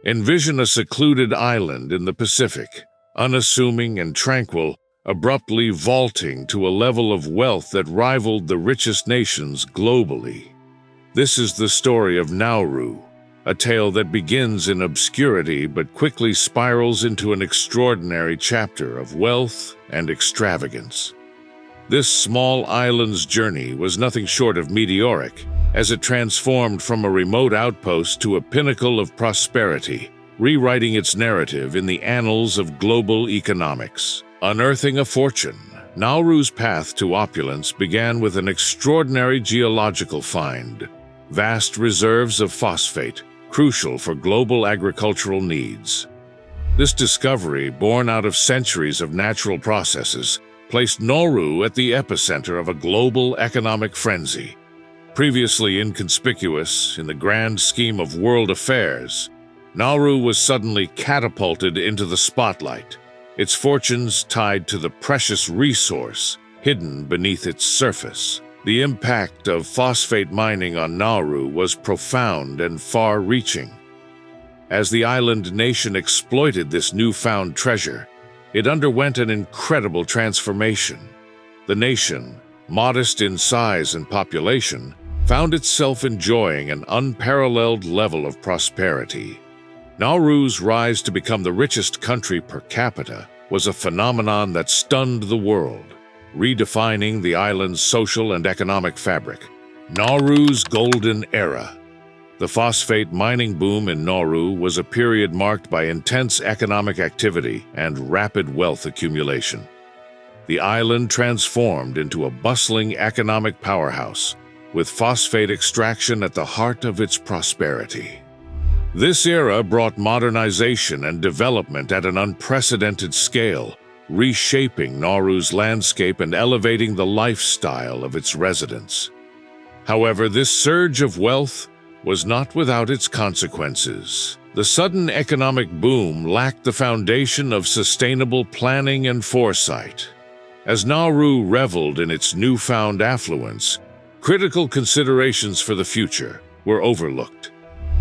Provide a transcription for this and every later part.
Envision a secluded island in the Pacific, unassuming and tranquil, abruptly vaulting to a level of wealth that rivaled the richest nations globally. This is the story of Nauru, a tale that begins in obscurity but quickly spirals into an extraordinary chapter of wealth and extravagance. This small island's journey was nothing short of meteoric, as it transformed from a remote outpost to a pinnacle of prosperity, rewriting its narrative in the annals of global economics. Unearthing a fortune, Nauru's path to opulence began with an extraordinary geological find: vast reserves of phosphate, crucial for global agricultural needs. This discovery, born out of centuries of natural processes, placed Nauru at the epicenter of a global economic frenzy. Previously inconspicuous in the grand scheme of world affairs, Nauru was suddenly catapulted into the spotlight, its fortunes tied to the precious resource hidden beneath its surface. The impact of phosphate mining on Nauru was profound and far-reaching. As the island nation exploited this newfound treasure, it underwent an incredible transformation. The nation, modest in size and population, found itself enjoying an unparalleled level of prosperity. Nauru's rise to become the richest country per capita was a phenomenon that stunned the world, redefining the island's social and economic fabric. Nauru's golden era. The phosphate mining boom in Nauru was a period marked by intense economic activity and rapid wealth accumulation. The island transformed into a bustling economic powerhouse, with phosphate extraction at the heart of its prosperity. This era brought modernization and development at an unprecedented scale, reshaping Nauru's landscape and elevating the lifestyle of its residents. However, this surge of wealth was not without its consequences. The sudden economic boom lacked the foundation of sustainable planning and foresight. As Nauru reveled in its newfound affluence, critical considerations for the future were overlooked.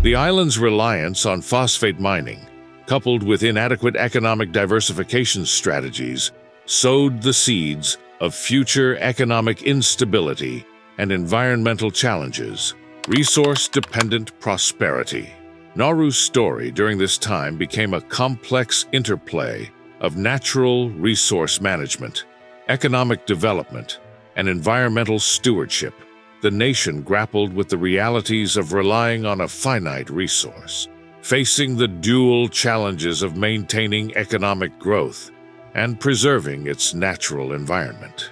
The island's reliance on phosphate mining, coupled with inadequate economic diversification strategies, sowed the seeds of future economic instability and environmental challenges. Resource-dependent prosperity. Nauru's story during this time became a complex interplay of natural resource management, economic development, and environmental stewardship. The nation grappled with the realities of relying on a finite resource, facing the dual challenges of maintaining economic growth and preserving its natural environment.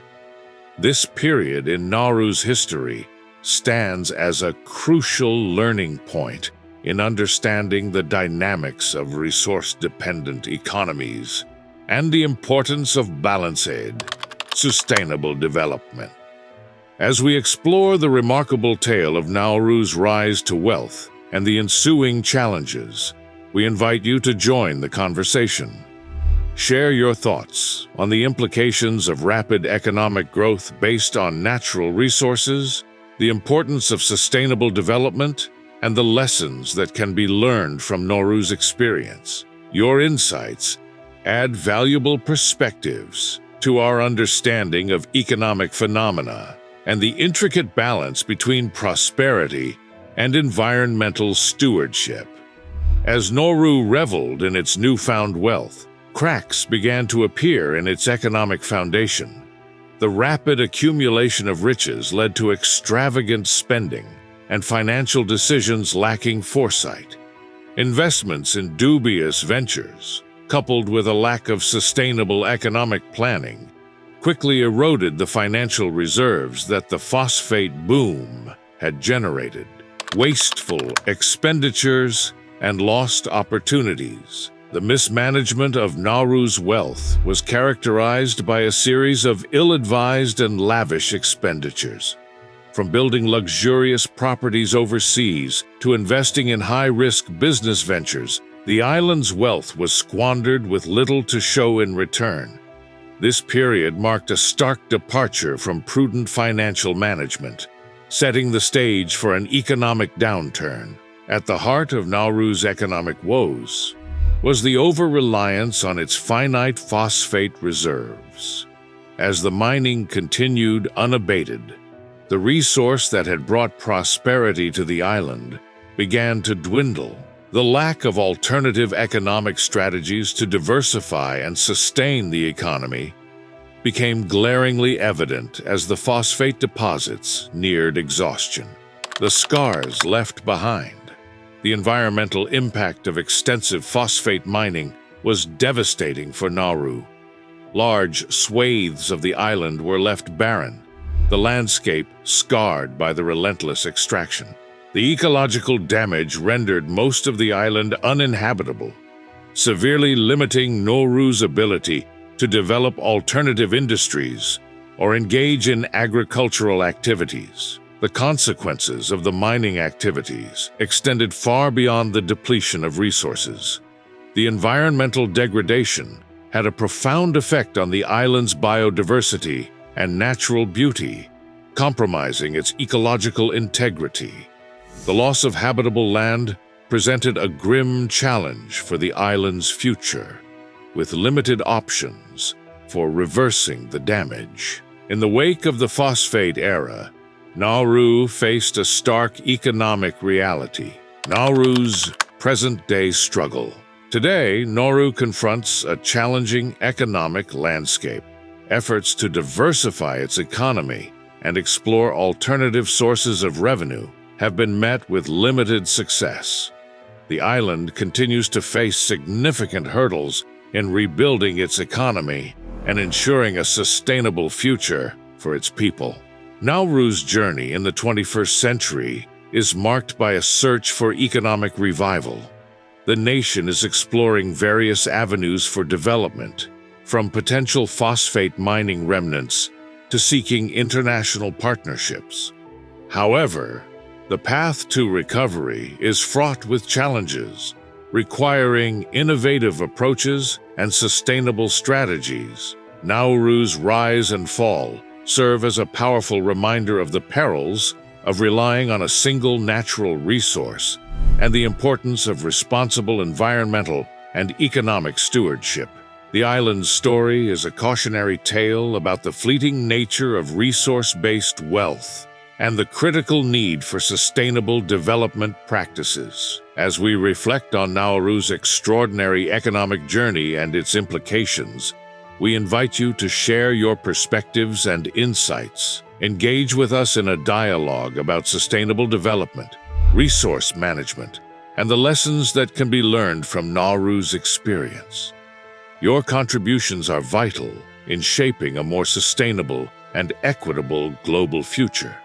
This period in Nauru's history stands as a crucial learning point in understanding the dynamics of resource-dependent economies and the importance of balanced, sustainable development. As we explore the remarkable tale of Nauru's rise to wealth and the ensuing challenges, we invite you to join the conversation. Share your thoughts on the implications of rapid economic growth based on natural resources, the importance of sustainable development, and the lessons that can be learned from Nauru's experience. Your insights add valuable perspectives to our understanding of economic phenomena and the intricate balance between prosperity and environmental stewardship. As Nauru reveled in its newfound wealth, cracks began to appear in its economic foundation. The rapid accumulation of riches led to extravagant spending and financial decisions lacking foresight. Investments in dubious ventures, coupled with a lack of sustainable economic planning, quickly eroded the financial reserves that the phosphate boom had generated. Wasteful expenditures and lost opportunities. The mismanagement of Nauru's wealth was characterized by a series of ill-advised and lavish expenditures. From building luxurious properties overseas to investing in high-risk business ventures, the island's wealth was squandered with little to show in return. This period marked a stark departure from prudent financial management, setting the stage for an economic downturn. At the heart of Nauru's economic woes was the over-reliance on its finite phosphate reserves. As the mining continued unabated, the resource that had brought prosperity to the island began to dwindle. The lack of alternative economic strategies to diversify and sustain the economy became glaringly evident as the phosphate deposits neared exhaustion. The scars left behind, the environmental impact of extensive phosphate mining was devastating for Nauru. Large swathes of the island were left barren, the landscape scarred by the relentless extraction. The ecological damage rendered most of the island uninhabitable, severely limiting Nauru's ability to develop alternative industries or engage in agricultural activities. The consequences of the mining activities extended far beyond the depletion of resources. The environmental degradation had a profound effect on the island's biodiversity and natural beauty, compromising its ecological integrity. The loss of habitable land presented a grim challenge for the island's future, with limited options for reversing the damage. In the wake of the phosphate era, Nauru faced a stark economic reality. Nauru's present-day struggle. Today, Nauru confronts a challenging economic landscape. Efforts to diversify its economy and explore alternative sources of revenue have been met with limited success. The island continues to face significant hurdles in rebuilding its economy and ensuring a sustainable future for its people. Nauru's journey in the 21st century is marked by a search for economic revival. The nation is exploring various avenues for development, from potential phosphate mining remnants to seeking international partnerships. However, the path to recovery is fraught with challenges, requiring innovative approaches and sustainable strategies. Nauru's rise and fall serve as a powerful reminder of the perils of relying on a single natural resource and the importance of responsible environmental and economic stewardship. The island's story is a cautionary tale about the fleeting nature of resource-based wealth and the critical need for sustainable development practices. As we reflect on Nauru's extraordinary economic journey and its implications, we invite you to share your perspectives and insights. Engage with us in a dialogue about sustainable development, resource management, and the lessons that can be learned from Nauru's experience. Your contributions are vital in shaping a more sustainable and equitable global future.